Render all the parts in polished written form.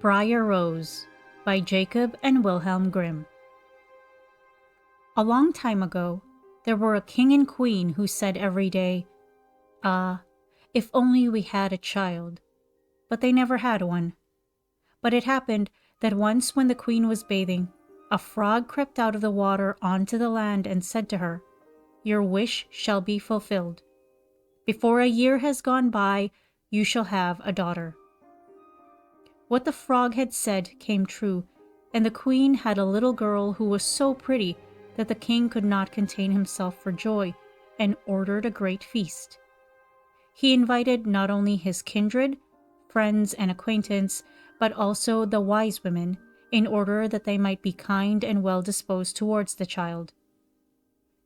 Briar Rose by Jacob and Wilhelm Grimm. A long time ago, there were a king and queen who said every day, "Ah, if only we had a child." But they never had one. But it happened that once when the queen was bathing, a frog crept out of the water onto the land and said to her, "Your wish shall be fulfilled. Before a year has gone by, you shall have a daughter." What the frog had said came true, and the queen had a little girl who was so pretty that the king could not contain himself for joy and ordered a great feast. He invited not only his kindred, friends, and acquaintance, but also the wise women, in order that they might be kind and well disposed towards the child.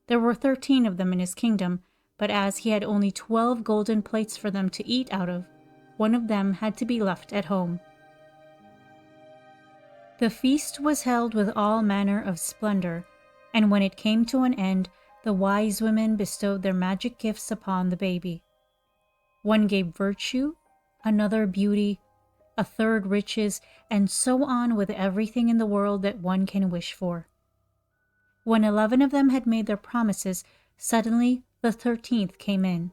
There were 13 of them in his kingdom, but as he had only 12 golden plates for them to eat out of, one of them had to be left at home. The feast was held with all manner of splendor, and when it came to an end, the wise women bestowed their magic gifts upon the baby. One gave virtue, another beauty, a third riches, and so on with everything in the world that one can wish for. When 11 of them had made their promises, suddenly the 13th came in.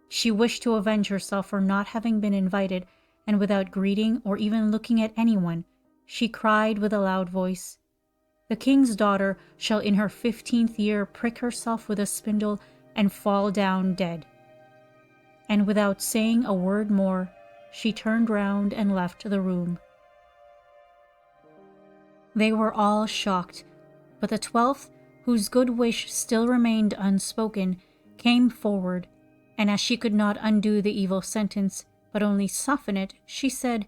She wished to avenge herself for not having been invited, and without greeting or even looking at anyone, she cried with a loud voice, "The king's daughter shall in her 15th year prick herself with a spindle and fall down dead." And without saying a word more, she turned round and left the room. They were all shocked, but the 12th, whose good wish still remained unspoken, came forward, and as she could not undo the evil sentence, but only soften it, she said,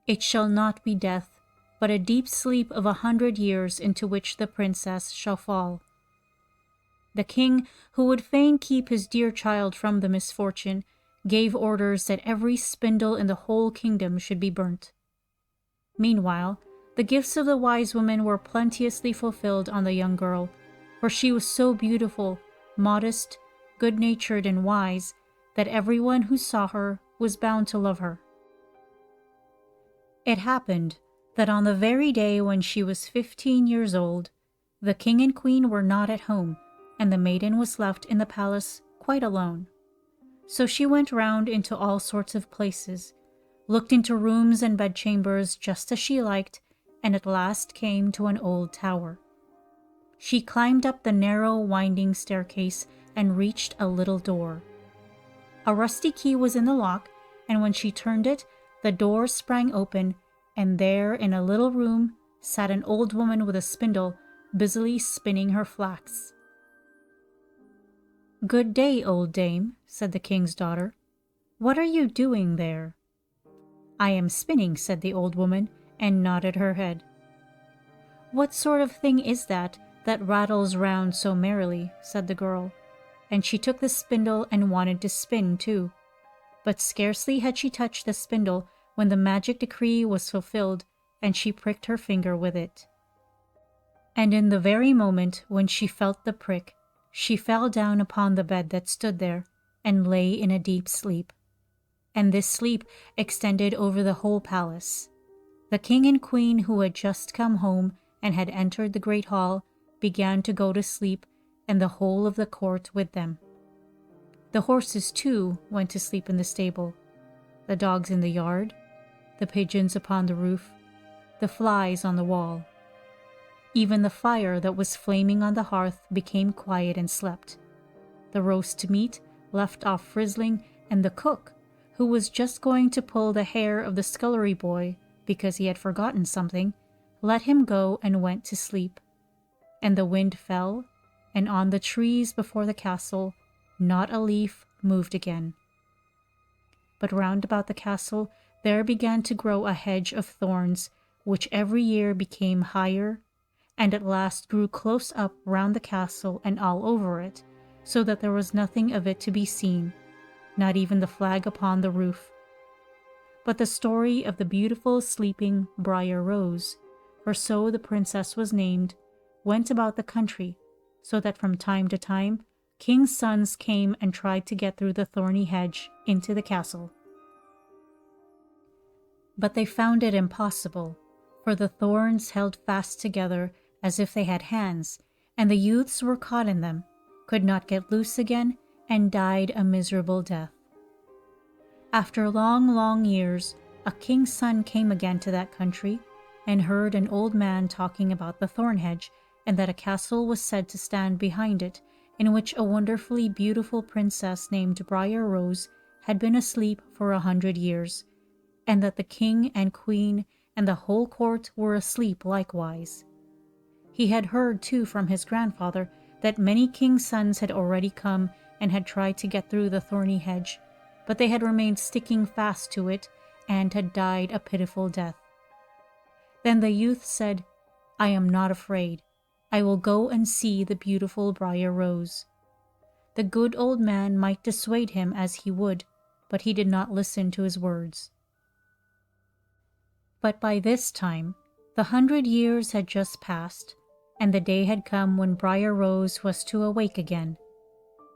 "It shall not be death, but a deep sleep of 100 years into which the princess shall fall." The king, who would fain keep his dear child from the misfortune, gave orders that every spindle in the whole kingdom should be burnt. Meanwhile, the gifts of the wise women were plenteously fulfilled on the young girl, for she was so beautiful, modest, good-natured, and wise, that everyone who saw her was bound to love her. It happened that on the very day when she was 15 years old, the king and queen were not at home, and the maiden was left in the palace quite alone. So she went round into all sorts of places, looked into rooms and bedchambers just as she liked, and at last came to an old tower. She climbed up the narrow, winding staircase and reached a little door. A rusty key was in the lock, and when she turned it, the door sprang open, and there in a little room sat an old woman with a spindle, busily spinning her flax. "Good day, old dame," said the king's daughter. "What are you doing there?" "I am spinning," said the old woman, and nodded her head. "What sort of thing is that rattles round so merrily?" said the girl, and she took the spindle and wanted to spin too. But scarcely had she touched the spindle when the magic decree was fulfilled, and she pricked her finger with it. And in the very moment when she felt the prick, she fell down upon the bed that stood there, and lay in a deep sleep. And this sleep extended over the whole palace. The king and queen, who had just come home and had entered the great hall, began to go to sleep, and the whole of the court with them. The horses, too, went to sleep in the stable, the dogs in the yard, the pigeons upon the roof, the flies on the wall. Even the fire that was flaming on the hearth became quiet and slept. The roast meat left off frizzling, and the cook, who was just going to pull the hair of the scullery boy because he had forgotten something, let him go and went to sleep. And the wind fell, and on the trees before the castle not a leaf moved again. But round about the castle there began to grow a hedge of thorns, which every year became higher, and at last grew close up round the castle and all over it, so that there was nothing of it to be seen, not even the flag upon the roof. But the story of the beautiful sleeping Briar Rose, for so the princess was named, went about the country, so that from time to time king's sons came and tried to get through the thorny hedge into the castle. But they found it impossible, for the thorns held fast together as if they had hands, and the youths were caught in them, could not get loose again, and died a miserable death. After long, long years, a king's son came again to that country, and heard an old man talking about the thorn hedge, and that a castle was said to stand behind it, in which a wonderfully beautiful princess named Briar had been asleep for 100 years, and that the king and queen and the whole court were asleep likewise. He had heard too from his grandfather that many kings' sons had already come and had tried to get through the thorny hedge, but they had remained sticking fast to it and had died a pitiful death. Then the youth said, "I am not afraid. I will go and see the beautiful Briar Rose." The good old man might dissuade him as he would, but he did not listen to his words. But by this time, the 100 years had just passed, and the day had come when Briar Rose was to awake again.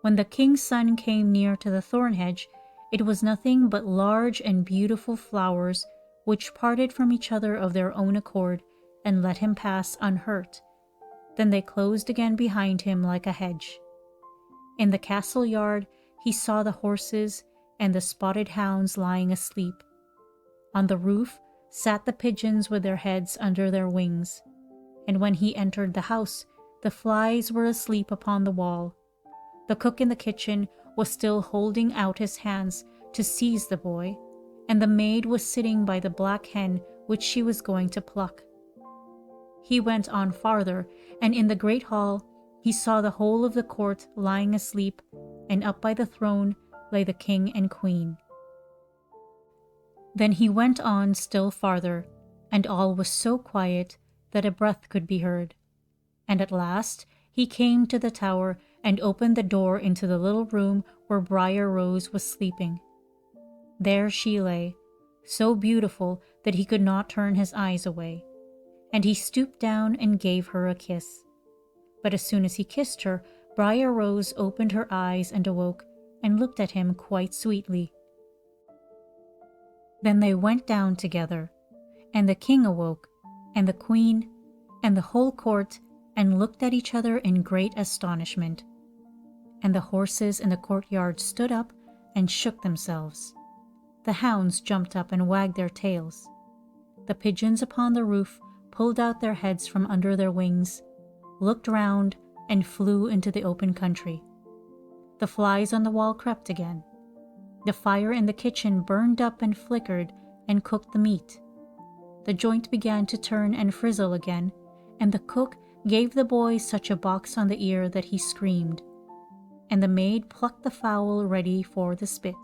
When the king's son came near to the thorn hedge, it was nothing but large and beautiful flowers which parted from each other of their own accord and let him pass unhurt. Then they closed again behind him like a hedge. In the castle yard he saw the horses and the spotted hounds lying asleep. On the roof sat the pigeons with their heads under their wings, and when he entered the house, the flies were asleep upon the wall. The cook in the kitchen was still holding out his hands to seize the boy, and the maid was sitting by the black hen which she was going to pluck. He went on farther, and in the great hall he saw the whole of the court lying asleep, and up by the throne lay the king and queen. Then he went on still farther, and all was so quiet that a breath could be heard. And at last he came to the tower and opened the door into the little room where Briar Rose was sleeping. There she lay, so beautiful that he could not turn his eyes away, and he stooped down and gave her a kiss. But as soon as he kissed her, Briar Rose opened her eyes and awoke, and looked at him quite sweetly. Then they went down together, and the king awoke, and the queen, and the whole court, and looked at each other in great astonishment. And the horses in the courtyard stood up and shook themselves. The hounds jumped up and wagged their tails. The pigeons upon the roof pulled out their heads from under their wings, looked round, and flew into the open country. The flies on the wall crept again. The fire in the kitchen burned up and flickered and cooked the meat. The joint began to turn and frizzle again, and the cook gave the boy such a box on the ear that he screamed, and the maid plucked the fowl ready for the spit.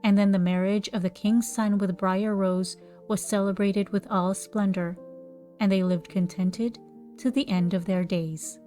And then the marriage of the king's son with Briar Rose was celebrated with all splendor, and they lived contented to the end of their days.